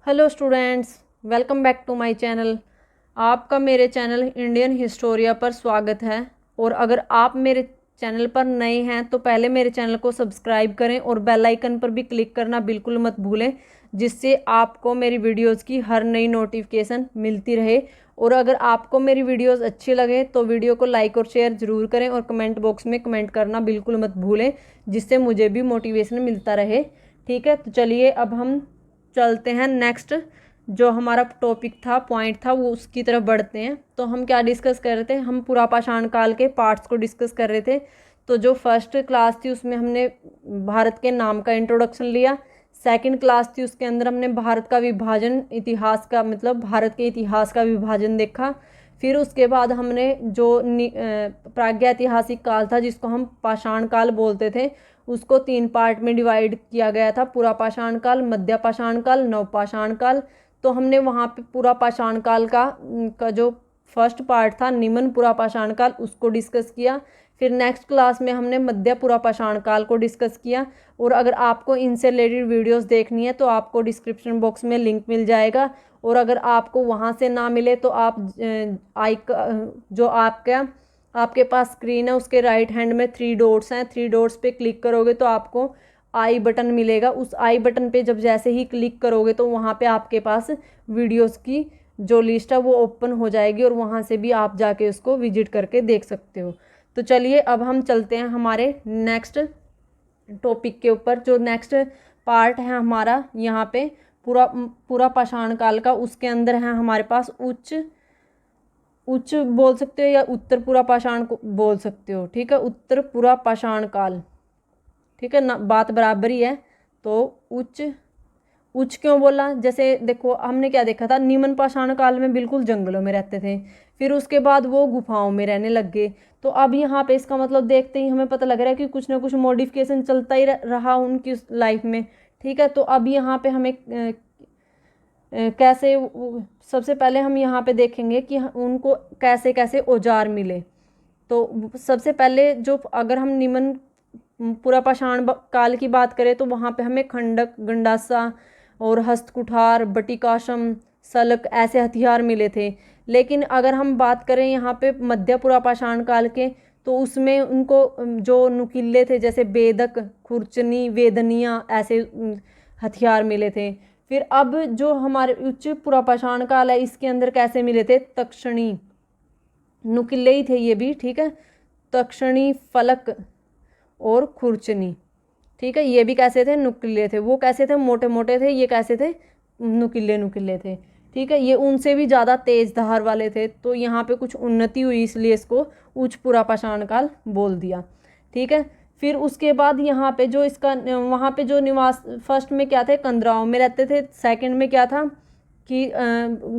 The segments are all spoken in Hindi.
Hello students, welcome back to my channel. आपका मेरे चैनल इंडियन हिस्टोरिया पर स्वागत है। और अगर आप मेरे चैनल पर नए हैं तो पहले मेरे चैनल को सब्सक्राइब करें और बेल आइकन पर भी क्लिक करना बिल्कुल मत भूलें, जिससे आपको मेरी वीडियोस की हर नई नोटिफिकेशन मिलती रहे। और अगर आपको मेरी वीडियोस अच्छी लगे तो वीडियो को लाइक और शेयर ज़रूर करें और कमेंट बॉक्स में कमेंट करना बिल्कुल मत भूलें, जिससे मुझे भी मोटिवेशन मिलता रहे। ठीक है, तो चलिए अब हम चलते हैं नेक्स्ट जो हमारा टॉपिक था, पॉइंट था, वो उसकी तरफ बढ़ते हैं। तो हम क्या डिस्कस कर रहे थे, हम पुरापाषाण काल के पार्ट्स को डिस्कस कर रहे थे। तो जो फर्स्ट क्लास थी उसमें हमने भारत के नाम का इंट्रोडक्शन लिया। सेकंड क्लास थी उसके अंदर हमने भारत का विभाजन, इतिहास का मतलब भारत के इतिहास का विभाजन देखा। फिर उसके बाद हमने जो प्रागैतिहासिक काल था जिसको हम पाषाण काल बोलते थे, उसको 3 पार्ट में डिवाइड किया गया था, पुरापाषाण काल, मध्यपाषाण काल, नवपाषाण काल। तो हमने वहाँ पे पुरापाषाण काल का जो फर्स्ट पार्ट था, निम्न पुरापाषाण काल, उसको डिस्कस किया। फिर नेक्स्ट क्लास में हमने मध्य पुरापाषाण काल को डिस्कस किया। और अगर आपको इनसे रिलेटेड वीडियोस देखनी है तो आपको डिस्क्रिप्शन बॉक्स में लिंक मिल जाएगा। और अगर आपको वहाँ से ना मिले तो आप जो आपके पास स्क्रीन है उसके राइट हैंड में 3 डॉट्स हैं, 3 डॉट्स पे क्लिक करोगे तो आपको आई बटन मिलेगा। उस आई बटन पे जब जैसे ही क्लिक करोगे तो वहाँ पे आपके पास वीडियोस की जो लिस्ट है वो ओपन हो जाएगी और वहाँ से भी आप जाके उसको विजिट करके देख सकते हो। तो चलिए अब हम चलते हैं हमारे नेक्स्ट टॉपिक के ऊपर। जो नेक्स्ट पार्ट है हमारा यहाँ पे पूरा पाषाण काल का, उसके अंदर है हमारे पास उच्च बोल सकते हो या उत्तर पूरा पाषाण को बोल सकते हो। ठीक है, उत्तर पूरा पाषाण काल, ठीक है ना, बात बराबर ही है। तो उच्च क्यों बोला, जैसे देखो हमने क्या देखा था, निम्न पाषाण काल में बिल्कुल जंगलों में रहते थे, फिर उसके बाद वो गुफाओं में रहने लग गए। तो अब यहाँ पे इसका मतलब देखते ही हमें पता लग रहा है कि कुछ ना कुछ मॉडिफिकेशन चलता ही रहा उनकी लाइफ में। ठीक है, तो अब यहाँ पे हमें कैसे, सबसे पहले हम यहाँ पे देखेंगे कि उनको कैसे कैसे औजार मिले। तो सबसे पहले जो अगर हम निम्न पुरापाषाण काल की बात करें तो वहाँ पे हमें खंडक, गंडासा और हस्तकुठार, बटिकाशम, सलक ऐसे हथियार मिले थे। लेकिन अगर हम बात करें यहाँ पे मध्य पुरापाषाण काल के, तो उसमें उनको जो नुकीले थे जैसे बेदक, खुरचनी, वेदनिया ऐसे हथियार मिले थे। फिर अब जो हमारे उच्च पुरापाषाण काल है इसके अंदर कैसे मिले थे, तक्षणी, नुकीले ही थे ये भी, ठीक है, तक्षणी, फलक और खुरचनी। ठीक है, ये भी कैसे थे, नुकीले थे। वो कैसे थे, मोटे मोटे थे, ये कैसे थे, नुकीले नुकीले थे। ठीक है, ये उनसे भी ज़्यादा तेज धार वाले थे। तो यहाँ पे कुछ उन्नति हुई इसलिए इसको उच्च पुरापाषाण काल बोल दिया। ठीक है, फिर उसके बाद यहाँ पे जो इसका वहाँ पे जो निवास, फर्स्ट में क्या थे, कंदराओं में रहते थे, सेकंड में क्या था कि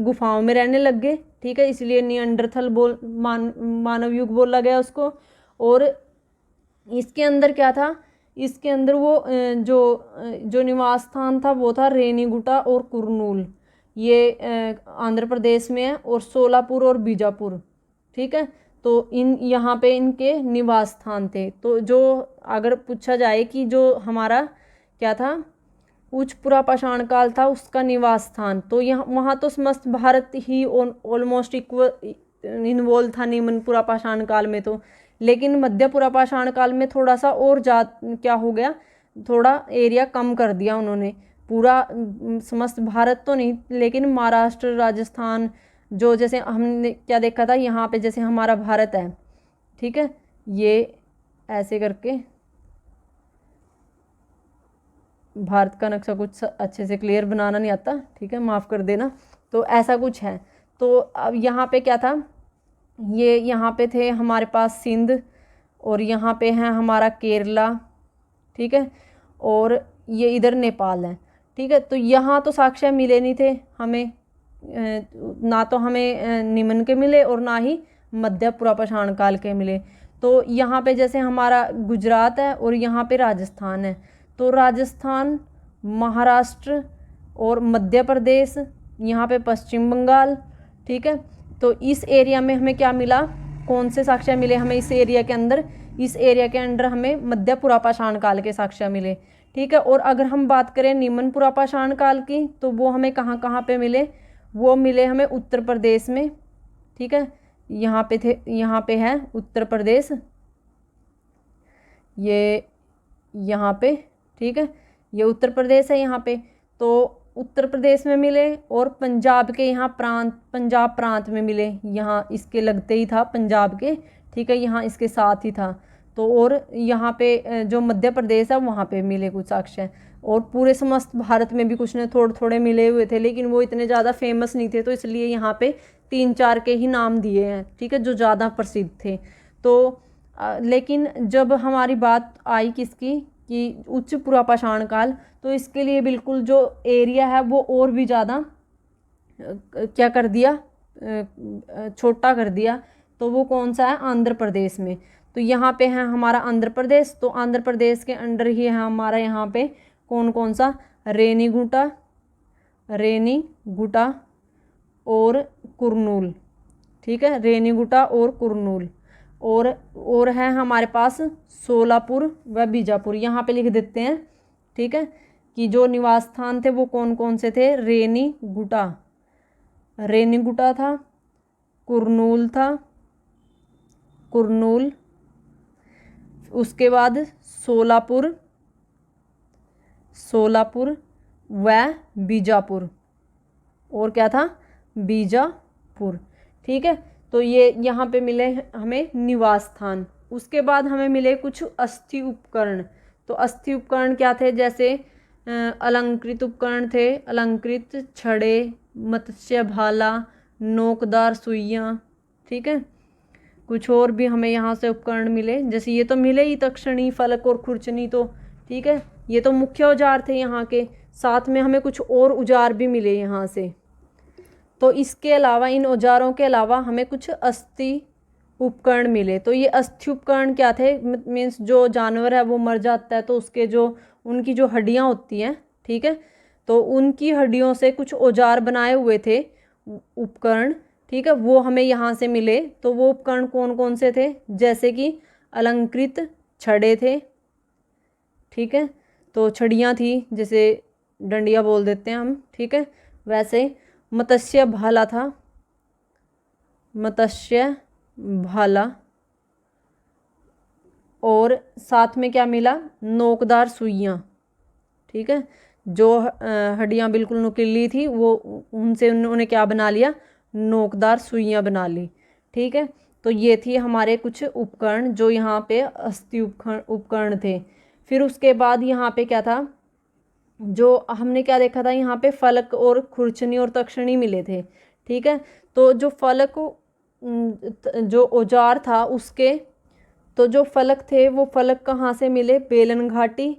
गुफाओं में रहने लग गए। ठीक है, इसलिए निएंडरथल मानव युग बोला गया उसको। और इसके अंदर क्या था, इसके अंदर वो जो निवास स्थान था वो था रेनीगुटा और कुरनूल, ये आंध्र प्रदेश में है, और सोलापुर और बीजापुर। ठीक है, तो यहाँ पे इनके निवास स्थान थे। तो जो अगर पूछा जाए कि जो हमारा क्या था, उच्च पुरापाषाण काल था उसका निवास स्थान, तो यहाँ वहाँ तो समस्त भारत ही ऑलमोस्ट इक्वल इन्वॉल्व था निम्न पुरापाषाण काल में। तो लेकिन मध्य पुरापाषाण काल में थोड़ा सा और क्या हो गया, थोड़ा एरिया कम कर दिया उन्होंने। पूरा समस्त भारत तो नहीं, लेकिन महाराष्ट्र, राजस्थान, जो जैसे हमने क्या देखा था यहाँ पे, जैसे हमारा भारत है, ठीक है, ये ऐसे करके भारत का नक्शा कुछ अच्छे से क्लियर बनाना नहीं आता, ठीक है, माफ़ कर देना। तो ऐसा कुछ है। तो अब यहाँ पे क्या था, ये यहाँ पे थे हमारे पास सिंध, और यहाँ पे है हमारा केरला, ठीक है, और ये इधर नेपाल है। ठीक है, तो यहाँ तो साक्ष्य मिले नहीं थे हमें, ना तो हमें निम्न के मिले और ना ही मध्य पुरापाषाण काल के मिले। तो यहाँ पे जैसे हमारा गुजरात है और यहाँ पे राजस्थान है। तो राजस्थान, महाराष्ट्र और मध्य प्रदेश, यहाँ पे पश्चिम बंगाल। ठीक है, तो इस एरिया में हमें क्या मिला, कौन से साक्ष्य मिले हमें इस एरिया के अंदर, इस एरिया के अंदर हमें मध्य पुरापाषाण काल के साक्ष्य मिले। ठीक है। और अगर हम बात करें निम्न पुरापाषाण काल की, तो वो हमें कहाँ कहाँ पे मिले, वो मिले हमें उत्तर प्रदेश में, ठीक है। यहाँ पे थे, यहाँ पे है उत्तर प्रदेश, ये यहाँ पे, ठीक है, ये उत्तर प्रदेश है यहाँ पे। तो उत्तर प्रदेश में मिले, और पंजाब के यहाँ पंजाब प्रांत में मिले, यहाँ इसके लगते ही था पंजाब के, ठीक है, यहाँ इसके साथ ही था। तो और यहाँ पे जो मध्य प्रदेश है वहाँ पे मिले कुछ साक्ष्य, और पूरे समस्त भारत में भी कुछ ने थोड़े थोड़े मिले हुए थे, लेकिन वो इतने ज़्यादा फेमस नहीं थे, तो इसलिए यहाँ पे 3-4 के ही नाम दिए हैं, ठीक है, जो ज़्यादा प्रसिद्ध थे। तो लेकिन जब हमारी बात आई किसकी, कि उच्च पुरापाषाण काल, तो इसके लिए बिल्कुल जो एरिया है वो और भी ज़्यादा क्या कर दिया, छोटा कर दिया। तो वो कौन सा है, आंध्र प्रदेश में। तो यहाँ पे है हमारा आंध्र प्रदेश, तो आंध्र प्रदेश के अंडर ही है हमारा यहाँ पे कौन कौन सा, रेनीगुंटा और कुरनूल, ठीक है, रेनीगुंटा और कुरनूल। और है हमारे पास सोलापुर व बीजापुर, यहाँ पे लिख देते हैं, ठीक है, कि जो निवास स्थान थे वो कौन कौन से थे, रेनीगुंटा था, कुरनूल था, उसके बाद सोलापुर व बीजापुर, और क्या था, बीजापुर, ठीक है। तो ये यहाँ पे मिले हमें निवास स्थान। उसके बाद हमें मिले कुछ अस्थि उपकरण। तो अस्थि उपकरण क्या थे, जैसे अलंकृत उपकरण थे, अलंकृत छड़े, मत्स्य भाला, नोकदार सुइयाँ, ठीक है। कुछ और भी हमें यहाँ से उपकरण मिले, जैसे ये तो मिले ही, तक्षणी, फलक और खुरचनी, तो ठीक है, ये तो मुख्य औजार थे यहाँ के। साथ में हमें कुछ और औजार भी मिले यहाँ से। तो इसके अलावा, इन औजारों के अलावा हमें कुछ अस्थि उपकरण मिले। तो ये अस्थि उपकरण क्या थे, मीन्स जो जानवर है वो मर जाता है, तो उसके जो उनकी जो हड्डियाँ होती हैं, ठीक है, तो उनकी हड्डियों से कुछ औजार बनाए हुए थे उपकरण, ठीक है, वो हमें यहाँ से मिले। तो वो उपकरण कौन कौन से थे, जैसे कि अलंकृत छड़े थे, ठीक है, तो छड़ियाँ थी, जैसे डंडिया बोल देते हैं हम, ठीक है। वैसे मत्स्य भाला था, मत्स्य भाला, और साथ में क्या मिला, नोकदार सुइयाँ, ठीक है, जो हड्डियाँ बिल्कुल नुकीली थी वो उनसे उन्होंने क्या बना लिया, नोकदार सुइयाँ बना ली, ठीक है। तो ये थी हमारे कुछ उपकरण जो यहाँ पे अस्थि उपकरण थे। फिर उसके बाद यहाँ पे क्या था, जो हमने क्या देखा था, यहाँ पे फलक और खुरचनी और तक्षणी मिले थे, ठीक है। तो जो फलक जो औजार था उसके, तो जो फलक थे वो फलक कहाँ से मिले, बेलन घाटी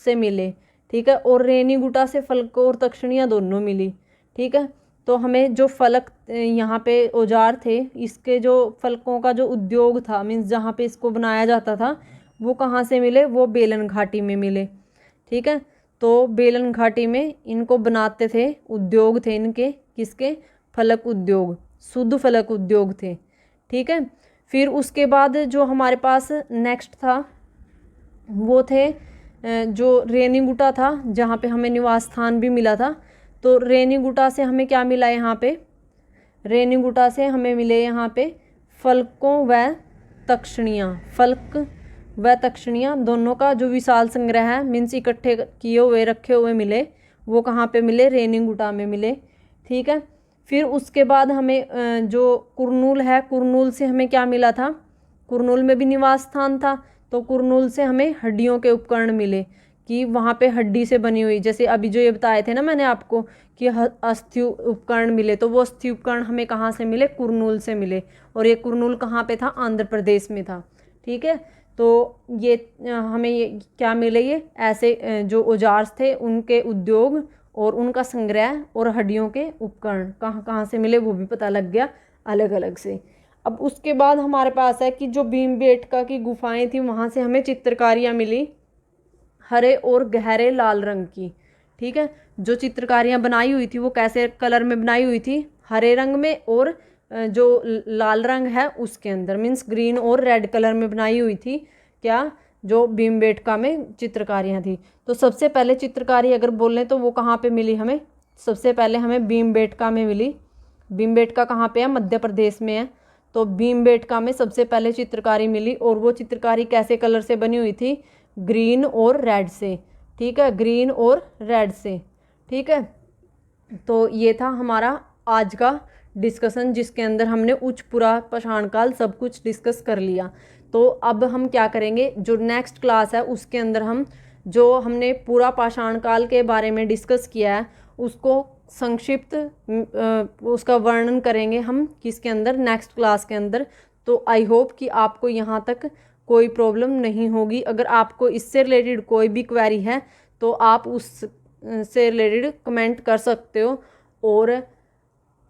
से मिले, ठीक है, और रेनीगुंटा से फलक और तक्षणियाँ दोनों मिली, ठीक है। तो हमें जो फलक यहाँ पे औजार थे, इसके जो फलकों का जो उद्योग था, मीन्स जहाँ पे इसको बनाया जाता था, वो कहाँ से मिले, वो बेलन घाटी में मिले, ठीक है। तो बेलन घाटी में इनको बनाते थे, उद्योग थे इनके, किसके, फलक उद्योग, शुद्ध फलक उद्योग थे, ठीक है। फिर उसके बाद जो हमारे पास नेक्स्ट था वो थे जो रेनीगुंटा था, जहाँ पे हमें निवास स्थान भी मिला था। तो रेनीगुंटा से हमें क्या मिला, यहाँ पे रेनीगुंटा से हमें मिले यहाँ पे फलकों व तक्षणियाँ, फलक व तक्षणियाँ दोनों का जो विशाल संग्रह है, मीन्स इकट्ठे किए हुए रखे हुए मिले, वो कहाँ पे मिले, रेनीगुंटा में मिले, ठीक है। फिर उसके बाद हमें जो कुरनूल है, कुरनूल से हमें क्या मिला था, कुरनूल में भी निवास स्थान था। तो कुरनूल से हमें हड्डियों के उपकरण मिले, कि वहाँ पे हड्डी से बनी हुई, जैसे अभी जो ये बताए थे ना मैंने आपको कि अस्थि उपकरण मिले, तो वो अस्थि उपकरण हमें कहाँ से मिले, कुरनूल से मिले। और ये कुरनूल कहाँ पे था, आंध्र प्रदेश में था, ठीक है। तो ये हमें ये क्या मिले, ये ऐसे जो औजार थे उनके उद्योग और उनका संग्रह और हड्डियों के उपकरण कहाँ कहाँ से मिले वो भी पता लग गया अलग अलग से। अब उसके बाद हमारे पास है कि जो भीमबेटका की गुफाएं थी, वहाँ से हमें चित्रकारियाँ मिली हरे और गहरे लाल रंग की, ठीक है। जो चित्रकारियाँ बनाई हुई थी वो कैसे कलर में बनाई हुई थी, हरे रंग में, और जो लाल रंग है उसके अंदर, मीन्स ग्रीन और रेड कलर में बनाई हुई थी, क्या, जो भीमबेटका में चित्रकारियाँ थी। तो सबसे पहले चित्रकारी अगर बोलें तो वो कहाँ पे मिली हमें, सबसे पहले हमें भीमबेटका में मिली। भीमबेटका कहाँ पे है, मध्य प्रदेश में है। तो भीमबेटका में सबसे पहले चित्रकारी मिली, और वो चित्रकारी कैसे कलर से बनी हुई थी, ग्रीन और रेड से, ठीक है, ग्रीन और रेड से, ठीक है। तो ये था हमारा आज का डिस्कशन, जिसके अंदर हमने उच्च पुरा पाषाण काल सब कुछ डिस्कस कर लिया। तो अब हम क्या करेंगे, जो नेक्स्ट क्लास है उसके अंदर हम जो हमने पूरा पाषाण काल के बारे में डिस्कस किया है उसको संक्षिप्त उसका वर्णन करेंगे हम किसके अंदर, नेक्स्ट क्लास के अंदर। तो आई होप कि आपको यहाँ तक कोई प्रॉब्लम नहीं होगी। अगर आपको इससे रिलेटेड कोई भी क्वेरी है तो आप उस से रिलेटेड कमेंट कर सकते हो। और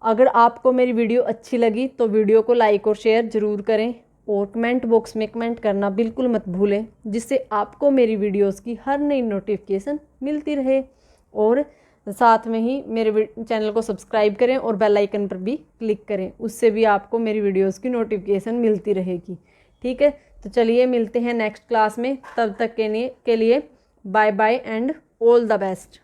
अगर आपको मेरी वीडियो अच्छी लगी तो वीडियो को लाइक और शेयर ज़रूर करें, और कमेंट बॉक्स में कमेंट करना बिल्कुल मत भूलें, जिससे आपको मेरी वीडियोस की हर नई नोटिफिकेशन मिलती रहे। और साथ में ही मेरे चैनल को सब्सक्राइब करें और बेल आइकन पर भी क्लिक करें, उससे भी आपको मेरी वीडियोस की नोटिफिकेशन मिलती रहेगी, ठीक है। तो चलिए मिलते हैं नेक्स्ट क्लास में, तब तक के लिए bye bye and all the best.